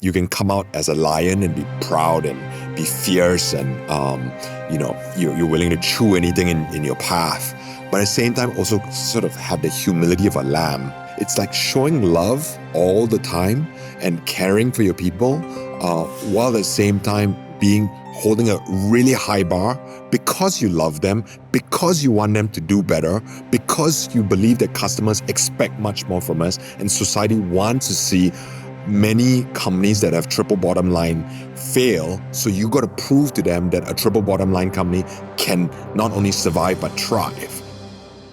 You can come out as a lion and be proud and be fierce and, you're willing to chew anything in your path. But at the same time, also sort of have the humility of a lamb. It's like showing love all the time and caring for your people, while at the same time holding a really high bar because you love them, because you want them to do better, because you believe that customers expect much more from us, and society wants to see many companies that have triple bottom line fail. So you got to prove to them that a triple bottom line company can not only survive but thrive.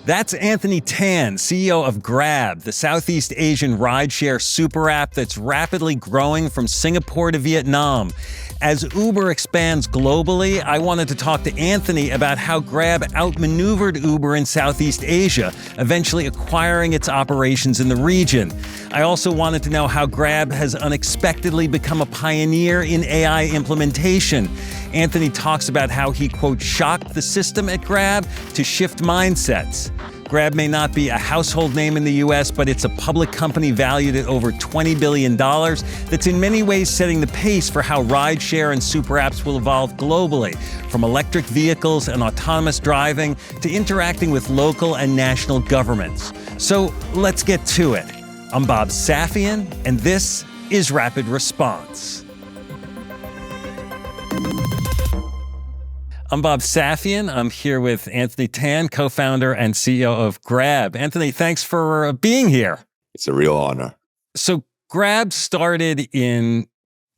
That's Anthony Tan, CEO of Grab, the Southeast Asian rideshare super app that's rapidly growing from Singapore to Vietnam. As Uber expands globally, I wanted to talk to Anthony about how Grab outmaneuvered Uber in Southeast Asia, eventually acquiring its operations in the region. I also wanted to know how Grab has unexpectedly become a pioneer in AI implementation. Anthony talks about how he, quote, shocked the system at Grab to shift mindsets. Grab may not be a household name in the U.S., but it's a public company valued at over $20 billion that's in many ways setting the pace for how rideshare and super apps will evolve globally, from electric vehicles and autonomous driving to interacting with local and national governments. So let's get to it. I'm Bob Safian, and this is Rapid Response. I'm Bob Safian. I'm here with Anthony Tan, co-founder and CEO of Grab. Anthony, thanks for being here. It's a real honor. So Grab started in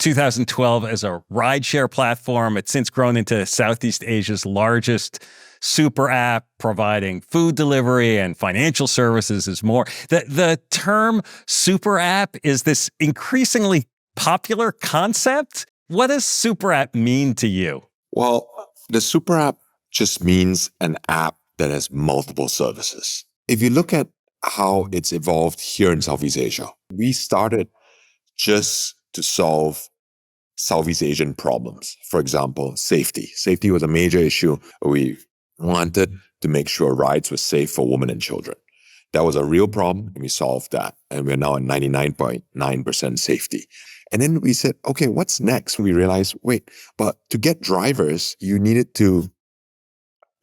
2012 as a rideshare platform. It's since grown into Southeast Asia's largest super app, providing food delivery and financial services is more. The term super app is this increasingly popular concept. What does super app mean to you? Well, the super app just means an app that has multiple services. If you look at how it's evolved here in Southeast Asia, we started just to solve Southeast Asian problems. For example, safety. Safety was a major issue. We wanted to make sure rides were safe for women and children. That was a real problem, and we solved that. And we're now at 99.9% safety. And then we said, okay, what's next? We realized, wait, but to get drivers, you needed to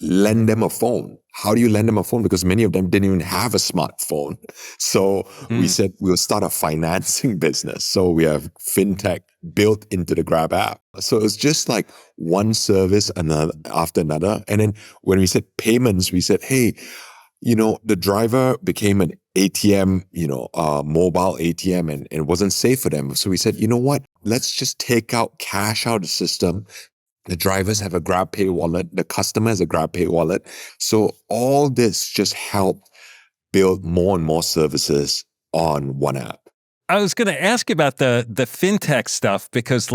lend them a phone. How do you lend them a phone? Because many of them didn't even have a smartphone. So we said we'll start a financing business. So we have fintech built into the Grab app. So it's just like one service after another. And then when we said payments, we said, hey, the driver became an ATM, mobile ATM, and it wasn't safe for them. So we said, you know what? Let's just take out cash out of the system. The drivers have a GrabPay wallet. The customer has a GrabPay wallet. So all this just helped build more and more services on one app. I was going to ask you about the fintech stuff because,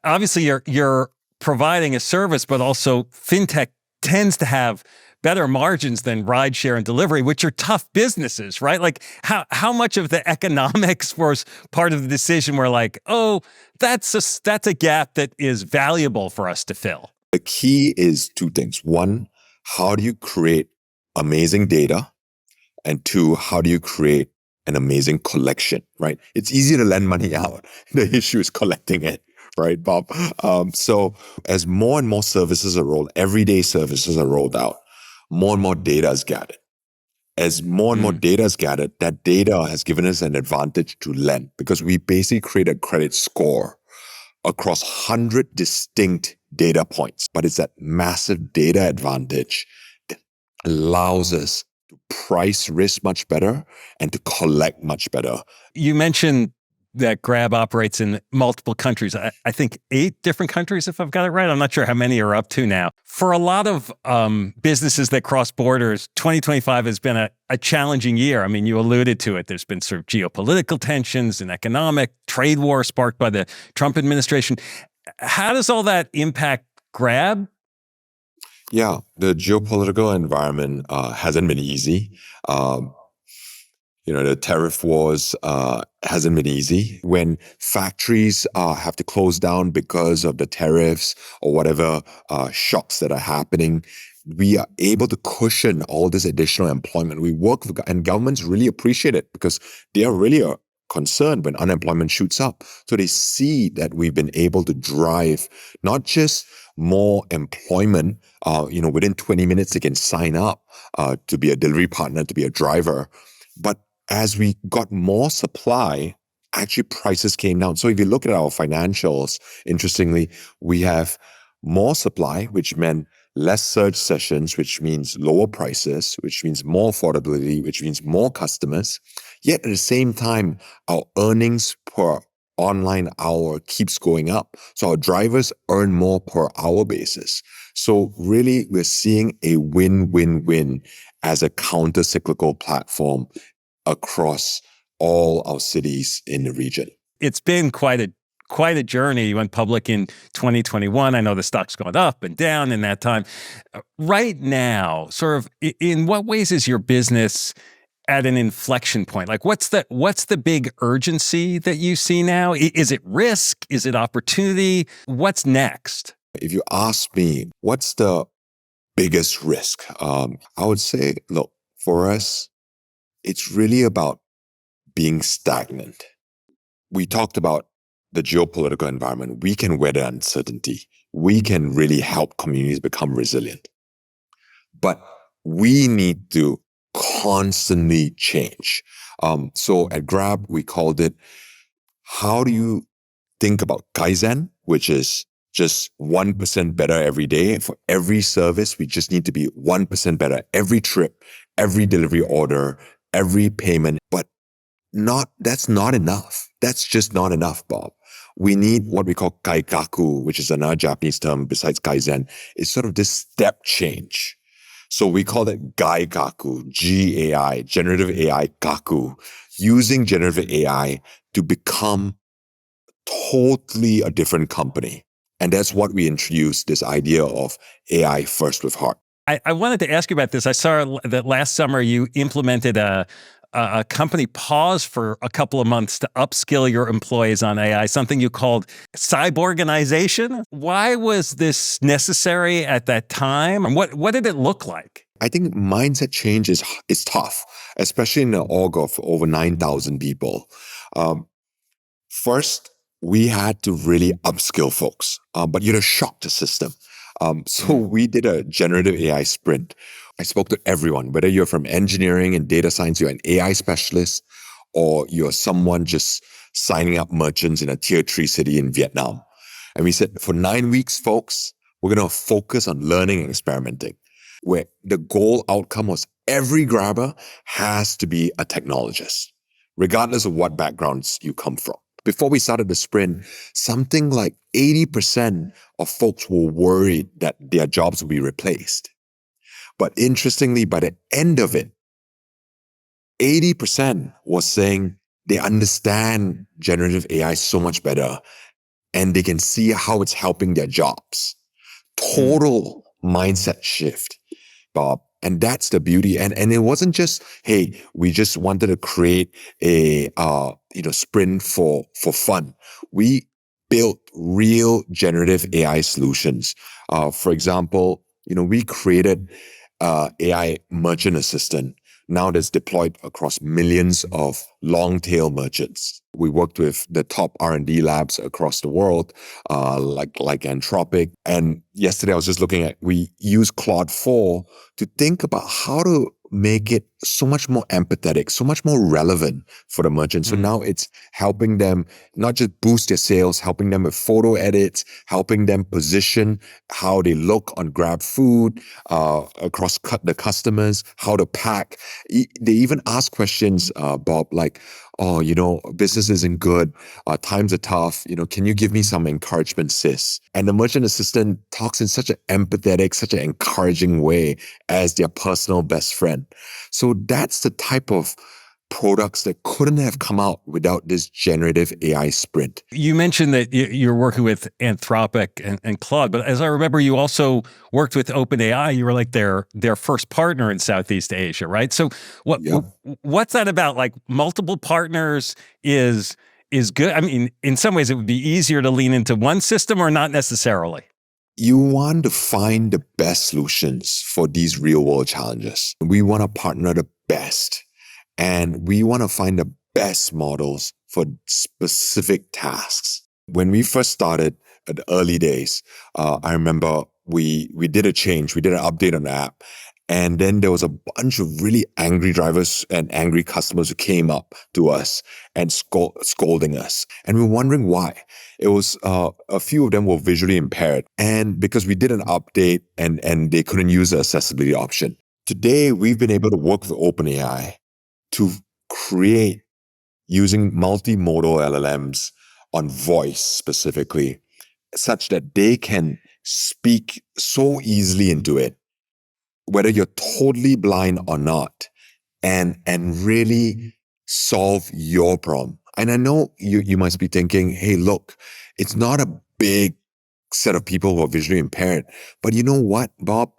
obviously you're providing a service, but also fintech tends to have better margins than rideshare and delivery, which are tough businesses, right? How much of the economics was part of the decision where that's a gap that is valuable for us to fill? The key is two things. One, how do you create amazing data? And two, how do you create an amazing collection, right? It's easy to lend money out. The issue is collecting it. Right, Bob? So as more and more services are rolled, everyday services are rolled out, more and more data is gathered. As more and more data is gathered, that data has given us an advantage to lend because we basically create a credit score across 100 distinct data points. But it's that massive data advantage that allows us to price risk much better and to collect much better. You mentioned that Grab operates in multiple countries. I think 8 different countries, if I've got it right. I'm not sure how many are up to now. For a lot of businesses that cross borders, 2025 has been a challenging year. I mean, you alluded to it. There's been sort of geopolitical tensions and economic trade war sparked by the Trump administration. How does all that impact Grab? Yeah, the geopolitical environment hasn't been easy. The tariff wars hasn't been easy. When factories have to close down because of the tariffs or whatever shocks that are happening, we are able to cushion all this additional employment. We work with, and governments really appreciate it because they are really a concerned when unemployment shoots up. So they see that we've been able to drive not just more employment, within 20 minutes they can sign up to be a delivery partner, to be a driver. But as we got more supply, actually prices came down. So if you look at our financials, interestingly, we have more supply, which meant less surge sessions, which means lower prices, which means more affordability, which means more customers. Yet at the same time, our earnings per online hour keeps going up. So our drivers earn more per hour basis. So really, we're seeing a win-win-win as a counter-cyclical platform across all our cities in the region. It's been quite a journey. You went public in 2021. I know the stock's gone up and down in that time. Right now, sort of, in what ways is your business at an inflection point? Like, what's the big urgency that you see now? Is it risk? Is it opportunity? What's next? If you ask me, what's the biggest risk? I would say, look, for us, it's really about being stagnant. We talked about the geopolitical environment. We can weather uncertainty. We can really help communities become resilient. But we need to constantly change. So at Grab, we called it, how do you think about Kaizen, which is just 1% better every day. For every service, we just need to be 1% better. Every trip, every delivery order, every payment. But that's not enough. That's just not enough, Bob. We need what we call Kaikaku, which is another Japanese term besides Kaizen. It's sort of this step change. So we call it Gaikaku, GAI, generative AI Kaku, using generative AI to become totally a different company. And that's what we introduced, this idea of AI first with heart. I wanted to ask you about this. I saw that last summer you implemented a company pause for a couple of months to upskill your employees on AI, something you called cyborganization. Why was this necessary at that time? And what did it look like? I think mindset change is tough, especially in an org of over 9,000 people. First, we had to really upskill folks, but you'd have shocked the system. So we did a generative AI sprint. I spoke to everyone, whether you're from engineering and data science, you're an AI specialist, or you're someone just signing up merchants in a tier 3 city in Vietnam. And we said, for 9 weeks, folks, we're going to focus on learning and experimenting, where the goal outcome was every grabber has to be a technologist, regardless of what backgrounds you come from. Before we started the sprint, something like 80% of folks were worried that their jobs would be replaced. But interestingly, by the end of it, 80% was saying they understand generative AI so much better and they can see how it's helping their jobs. Total mindset shift, Bob. And that's the beauty. And it wasn't just, hey, we just wanted to create a sprint for fun. We built real generative AI solutions. For example, we created AI merchant assistant now that's deployed across millions of long-tail merchants. We worked with the top R&D labs across the world, like Anthropic. And yesterday I was just looking at, we use Claude 4 to think about how to make it so much more empathetic, so much more relevant for the merchant. So now it's helping them not just boost their sales, helping them with photo edits, helping them position how they look on Grab Food, across the customers, how to pack. They even ask questions, Bob, like, oh, business isn't good. Times are tough. Can you give me some encouragement, sis? And the merchant assistant talks in such an empathetic, such an encouraging way as their personal best friend. So that's the type of products that couldn't have come out without this generative AI sprint. You mentioned that you're working with Anthropic and Claude, but as I remember, you also worked with OpenAI. You were like their first partner in Southeast Asia, right? So what's that about? Like, multiple partners is good. I mean, in some ways, it would be easier to lean into one system, or not necessarily. You want to find the best solutions for these real world challenges. We want to partner the best. And we want to find the best models for specific tasks. When we first started at the early days, I remember we did a change, we did an update on the app. And then there was a bunch of really angry drivers and angry customers who came up to us and scolding us. And we were wondering why. It was a few of them were visually impaired. And because we did an update and they couldn't use the accessibility option. Today, we've been able to work with OpenAI to create using multimodal LLMs on voice specifically, such that they can speak so easily into it, whether you're totally blind or not, and really solve your problem. And I know you must be thinking, hey, look, it's not a big set of people who are visually impaired. But you know what, Bob?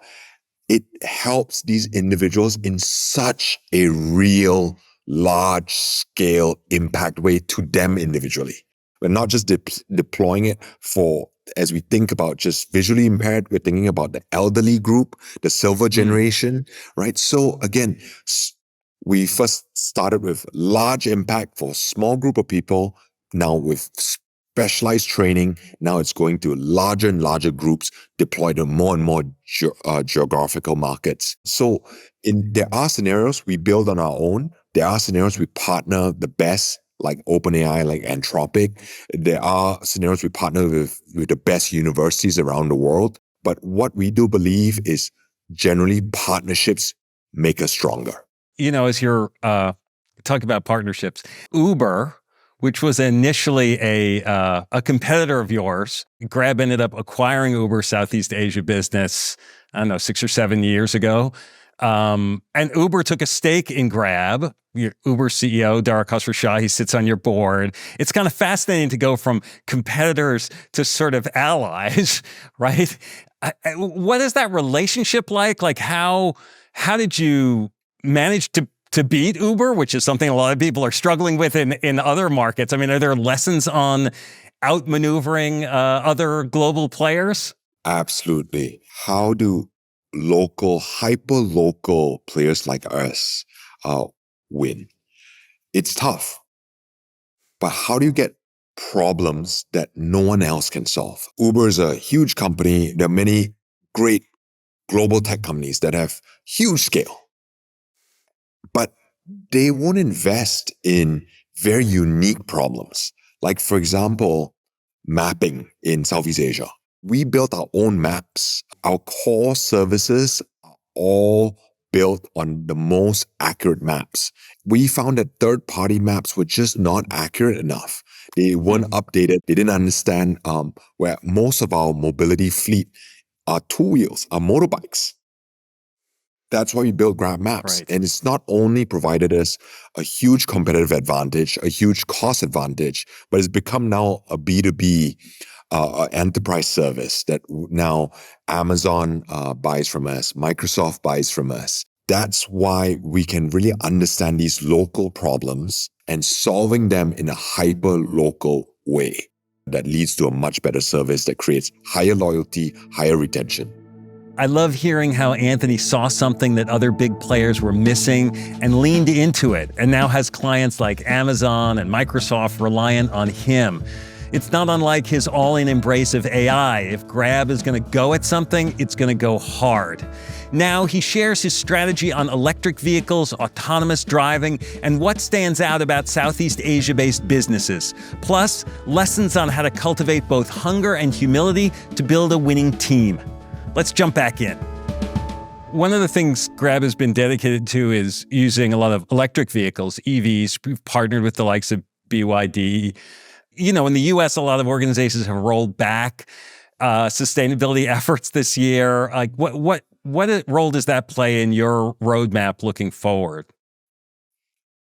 It helps these individuals in such a real, large scale impact way to them individually. We're not just deploying it for, as we think about just visually impaired, we're thinking about the elderly group, the silver generation, right? So again, we first started with large impact for a small group of people. Now with specialized training, now it's going to larger and larger groups deployed in more and more geographical markets. So there are scenarios we build on our own. There are scenarios we partner the best, like OpenAI, like Anthropic. There are scenarios we partner with the best universities around the world. But what we do believe is generally partnerships make us stronger. You know, as you're talking about partnerships, Uber, which was initially a competitor of yours, Grab ended up acquiring Uber Southeast Asia business, I don't know, 6 or 7 years ago. And Uber took a stake in Grab. Your Uber CEO, Dara Khosrow-Shah, he sits on your board. It's kind of fascinating to go from competitors to sort of allies, right? What is that relationship like? Like how did you manage to beat Uber, which is something a lot of people are struggling with in other markets? I mean, are there lessons on outmaneuvering other global players? Absolutely. How do hyper-local players like us win? It's tough. But how do you get problems that no one else can solve? Uber is a huge company. There are many great global tech companies that have huge scale, but they won't invest in very unique problems. Like, for example, mapping in Southeast Asia. We built our own maps. Our core services are all built on the most accurate maps. We found that third-party maps were just not accurate enough. They weren't updated. They didn't understand where most of our mobility fleet are two wheels, are motorbikes. That's why we built Grab Maps. Right. And it's not only provided us a huge competitive advantage, a huge cost advantage, but it's become now a B2B enterprise service that now Amazon buys from us, Microsoft buys from us. That's why we can really understand these local problems and solving them in a hyper-local way that leads to a much better service that creates higher loyalty, higher retention. I love hearing how Anthony saw something that other big players were missing and leaned into it, and now has clients like Amazon and Microsoft reliant on him. It's not unlike his all-in embrace of AI. If Grab is going to go at something, it's going to go hard. Now he shares his strategy on electric vehicles, autonomous driving, and what stands out about Southeast Asia-based businesses. Plus, lessons on how to cultivate both hunger and humility to build a winning team. Let's jump back in. One of the things Grab has been dedicated to is using a lot of electric vehicles, EVs. We've partnered with the likes of BYD. You know, in the US, a lot of organizations have rolled back sustainability efforts this year. Like, what role does that play in your roadmap looking forward?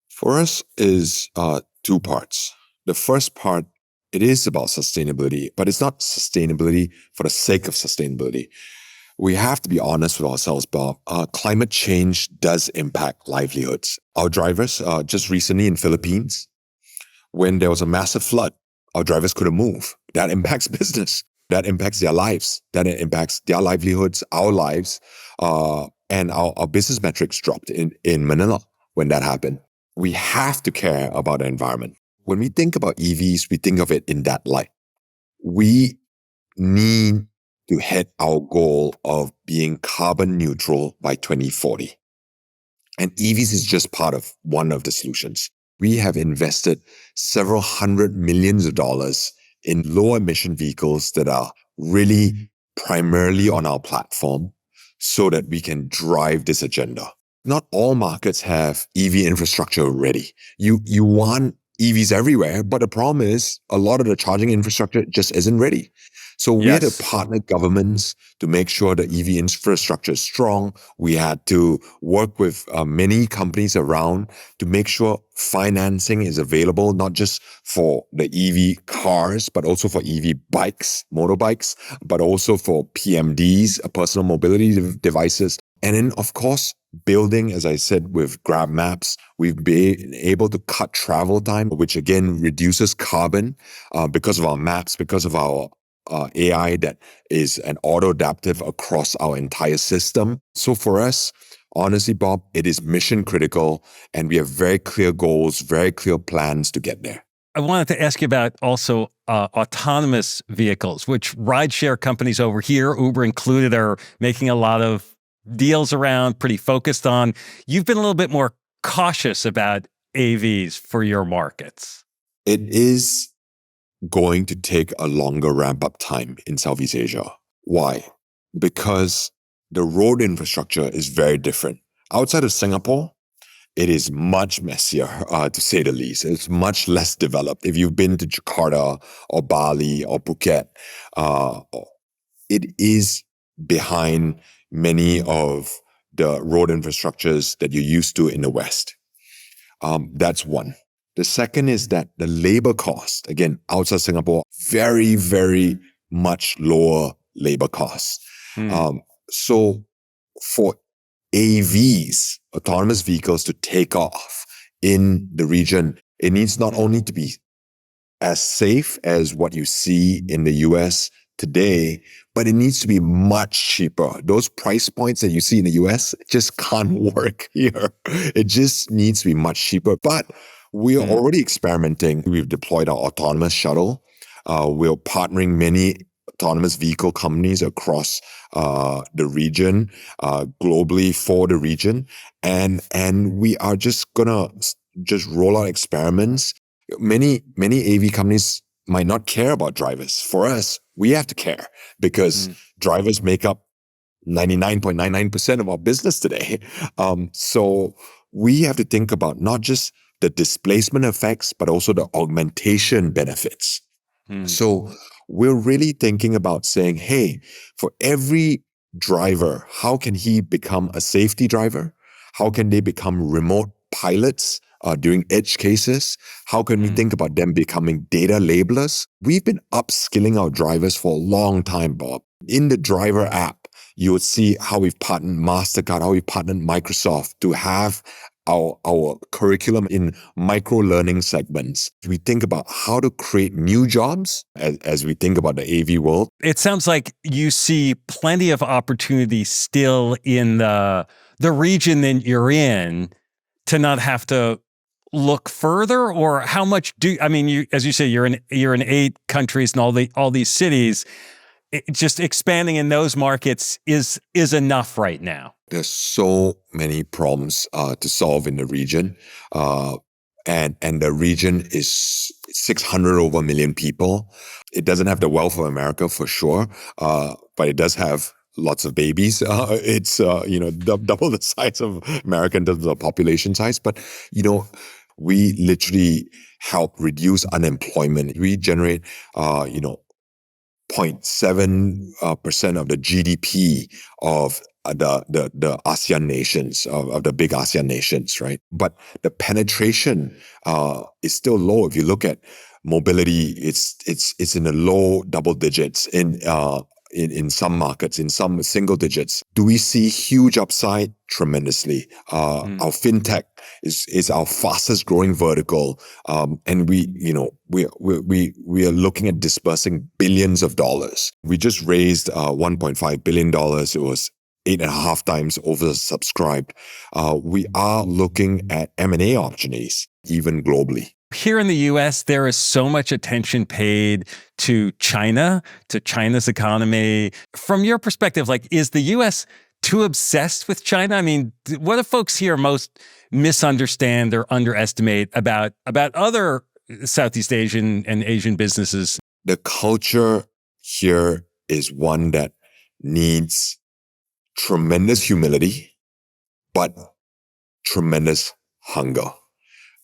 For us is two parts. The first part, it is about sustainability, but it's not sustainability for the sake of sustainability. We have to be honest with ourselves, Bob. Climate change does impact livelihoods. Our drivers, just recently in Philippines, when there was a massive flood, our drivers couldn't move. That impacts business. That impacts their lives. That impacts their livelihoods, our lives, and our business metrics dropped in Manila when that happened. we have to care about the environment. When we think about EVs, we think of it in that light. We need to hit our goal of being carbon neutral by 2040. And EVs is just part of one of the solutions. We have invested several hundred millions of dollars in low emission vehicles that are really primarily on our platform so that we can drive this agenda. Not all markets have EV infrastructure ready. You want EVs everywhere, but the problem is a lot of the charging infrastructure just isn't ready. So we had to Yes. partner governments to make sure the EV infrastructure is strong. We had to work with many companies around to make sure financing is available, not just for the EV cars, but also for EV bikes, motorbikes, but also for PMDs, personal mobility devices. And then, of course, building, as I said, with Grab Maps, we've been able to cut travel time, which again reduces carbon because of our maps, because of our AI that is an auto-adaptive across our entire system. So for us, honestly, Bob, it is mission critical, and we have very clear goals, very clear plans to get there. I wanted to ask you about also autonomous vehicles, which rideshare companies over here, Uber included, are making a lot of deals around, pretty focused on. You've been a little bit more cautious about AVs for your markets. It is going to take a longer ramp up time in Southeast Asia. Why? Because the road infrastructure is very different. Outside of Singapore, it is much messier, to say the least. It's much less developed. If you've been to Jakarta or Bali or Phuket, it is behind many of the road infrastructures that you're used to in the West. That's one. The second is that the labor cost, again, outside Singapore, very, very much lower labor costs. So for AVs, autonomous vehicles, to take off in the region, it needs not only to be as safe as what you see in the US today, but it needs to be much cheaper. Those price points that you see in the US just can't work here. It just needs to be much cheaper. But we are already experimenting. We've deployed our autonomous shuttle. We're partnering many autonomous vehicle companies across the region, globally for the region. And we are just gonna just roll out experiments. Many AV companies might not care about drivers. For us, we have to care because drivers make up 99.99% of our business today. So we have to think about not just the displacement effects, but also the augmentation benefits. So we're really thinking about saying, hey, for every driver, how can he become a safety driver? How can they become remote pilots during edge cases? How can we think about them becoming data labelers? We've been upskilling our drivers for a long time, Bob. In the driver app, you would see how we've partnered MasterCard, how we partnered Microsoft to have our curriculum in micro learning segments. We think about how to create new jobs as we think about the AV world. It sounds like you see plenty of opportunity still in the region that you're in to not have to look further, or how much as you say, you're in 8 countries and all these cities. Just expanding in those markets is enough right now. There's so many problems to solve in the region. And the region is 600 over million people. It doesn't have the wealth of America for sure, but it does have lots of babies. It's double the size of America in terms of population size. But we literally help reduce unemployment. We generate 0.7% of the GDP of the ASEAN nations, of the big ASEAN nations, right? But the penetration is still low. If you look at mobility, it's in the low double digits in some markets, in some single digits. Do we see huge upside? Tremendously. Our fintech is our fastest growing vertical, and we are looking at dispersing billions of dollars. We just raised $1.5 billion. It was 8.5 times oversubscribed. We are looking at M&A opportunities, even globally. Here in the US, there is so much attention paid to China, to China's economy. From your perspective, like, is the US too obsessed with China? I mean, what do folks here most misunderstand or underestimate about other Southeast Asian and Asian businesses? The culture here is one that needs tremendous humility, but tremendous hunger,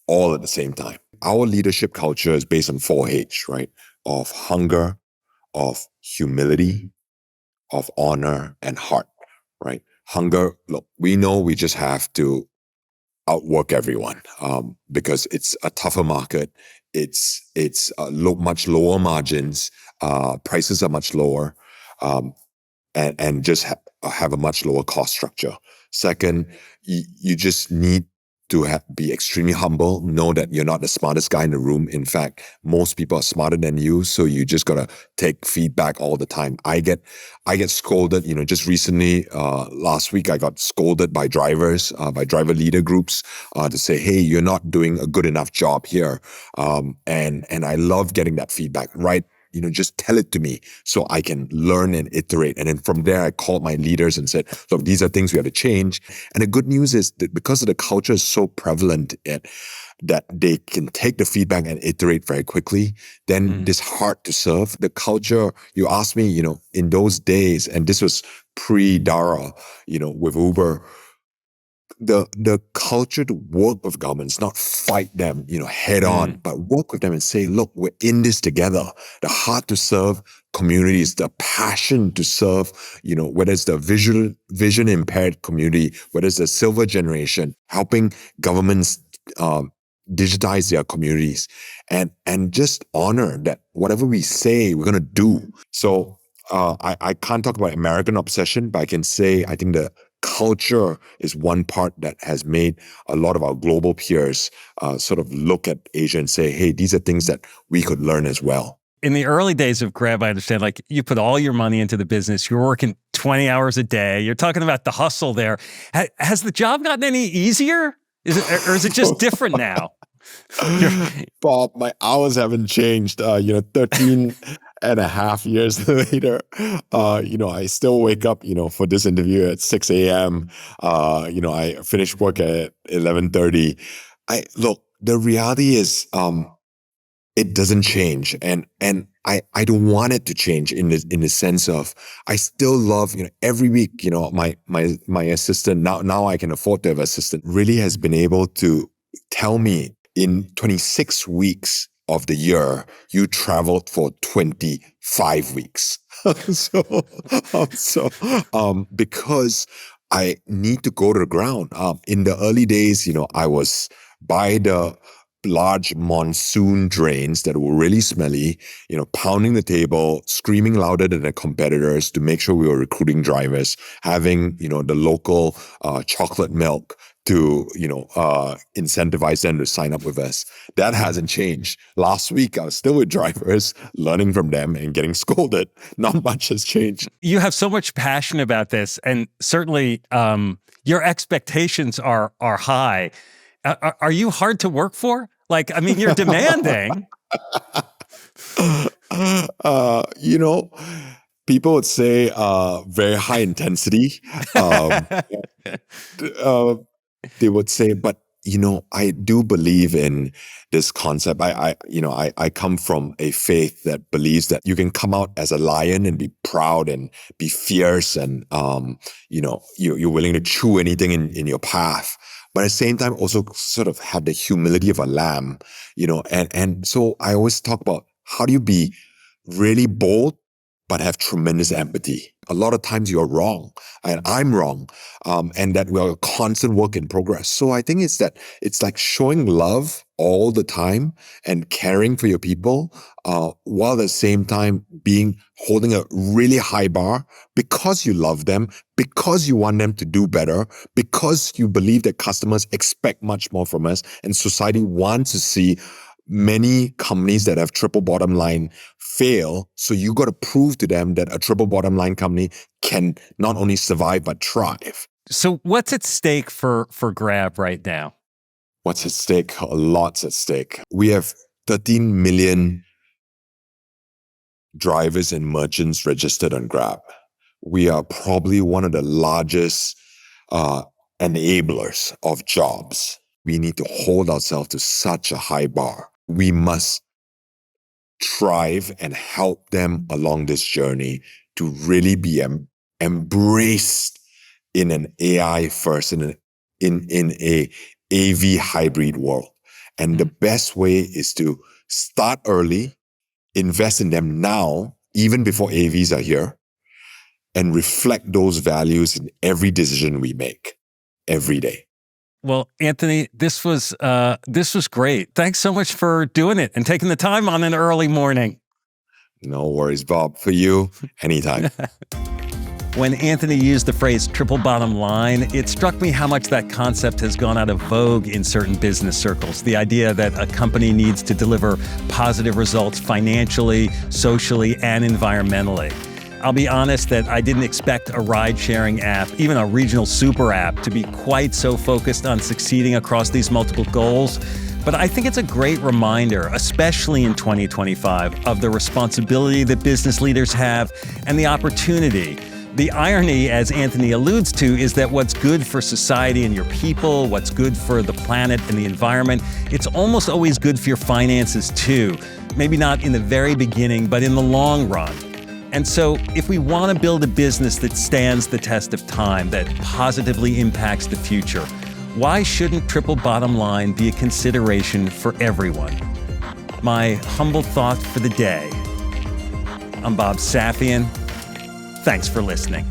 all at the same time. Our leadership culture is based on 4H, right? Of hunger, of humility, of honor, and heart, right? Hunger, look, we know we just have to outwork everyone because it's a tougher market. It's much lower margins. Prices are much lower, and just have a much lower cost structure. Second, you just need to be extremely humble. Know that you're not the smartest guy in the room. In fact, most people are smarter than you, so you just gotta take feedback all the time. I get scolded. Just recently, last week, I got scolded by drivers, by driver leader groups, to say, "Hey, you're not doing a good enough job here." And I love getting that feedback. Right? Just tell it to me so I can learn and iterate. And then from there, I called my leaders and said, look, these are things we have to change. And the good news is that because of the culture is so prevalent that they can take the feedback and iterate very quickly, then this hard to serve. The culture, you asked me, in those days, and this was pre-Dara, with Uber, the culture to work with governments, not fight them, head on, but work with them and say, look, we're in this together. The heart to serve communities, the passion to serve, whether it's the vision impaired community, whether it's the silver generation, helping governments digitize their communities, and just honor that whatever we say, we're going to do. So I can't talk about American obsession, but I can say I think the culture is one part that has made a lot of our global peers sort of look at Asia and say, hey, these are things that we could learn as well. In the early days of Grab, I understand, like, you put all your money into the business. You're working 20 hours a day. You're talking about the hustle there. Has the job gotten any easier? Or is it just different now? Bob, my hours haven't changed. 13 and a half years later, I still wake up, for this interview at 6 a.m. I finish work at 11:30. Look, the reality is, it doesn't change. And I don't want it to change in the sense of, I still love, every week, my assistant, now I can afford to have an assistant, really has been able to tell me, in 26 weeks of the year, you traveled for 25 weeks. Because I need to go to the ground. In the early days, I was by the large monsoon drains that were really smelly, pounding the table, screaming louder than the competitors to make sure we were recruiting drivers, having, the local chocolate milk to, incentivize them to sign up with us. That hasn't changed. Last week, I was still with drivers, learning from them and getting scolded. Not much has changed. You have so much passion about this, and certainly your expectations are high. Are you hard to work for? Like, I mean, you're demanding. People would say very high intensity. They would say, but I do believe in this concept. I come from a faith that believes that you can come out as a lion and be proud and be fierce, and you're willing to chew anything in your path. But at the same time, also sort of have the humility of a lamb, and so I always talk about, how do you be really bold, but have tremendous empathy? A lot of times you're wrong, and I'm wrong, and that we're a constant work in progress. So I think it's like showing love all the time and caring for your people, while at the same time holding a really high bar, because you love them, because you want them to do better, because you believe that customers expect much more from us, and society wants to see many companies that have triple bottom line fail. So you got to prove to them that a triple bottom line company can not only survive, but thrive. So what's at stake for Grab right now? What's at stake? Lots at stake. We have 13 million drivers and merchants registered on Grab. We are probably one of the largest enablers of jobs. We need to hold ourselves to such a high bar. We must thrive and help them along this journey to really be embraced in an AI first, in a AV hybrid world. And the best way is to start early, invest in them now, even before AVs are here, and reflect those values in every decision we make every day. Well, Anthony, this was great. Thanks so much for doing it and taking the time on an early morning. No worries, Bob. For you, anytime. When Anthony used the phrase triple bottom line, it struck me how much that concept has gone out of vogue in certain business circles. The idea that a company needs to deliver positive results financially, socially, and environmentally. I'll be honest that I didn't expect a ride-sharing app, even a regional super app, to be quite so focused on succeeding across these multiple goals. But I think it's a great reminder, especially in 2025, of the responsibility that business leaders have and the opportunity. The irony, as Anthony alludes to, is that what's good for society and your people, what's good for the planet and the environment, it's almost always good for your finances too. Maybe not in the very beginning, but in the long run. And so if we want to build a business that stands the test of time, that positively impacts the future, why shouldn't triple bottom line be a consideration for everyone? My humble thought for the day. I'm Bob Safian. Thanks for listening.